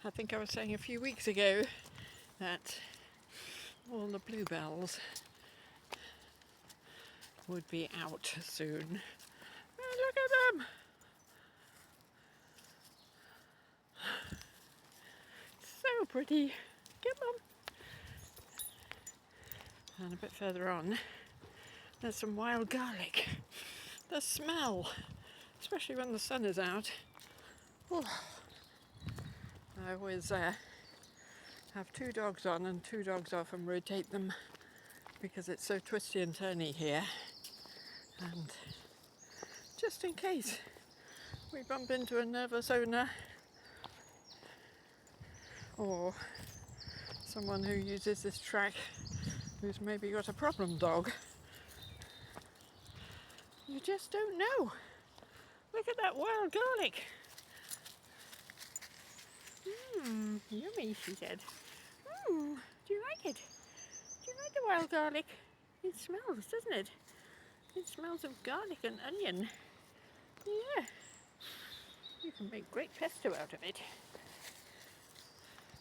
I think I was saying a few weeks ago that all the bluebells would be out soon. Oh, look at them! So pretty. Come on. And a bit further on, there's some wild garlic. The smell, especially when the sun is out. Oh. I always have 2 dogs on and 2 dogs off and rotate them because it's so twisty and turny here. And just in case we bump into a nervous owner or someone who uses this track who's maybe got a problem dog, you just don't know. Look at that wild garlic. Yummy, she said. Do you like it? Do you like the wild garlic? It smells, doesn't it? It smells of garlic and onion. Yeah. You can make great pesto out of it.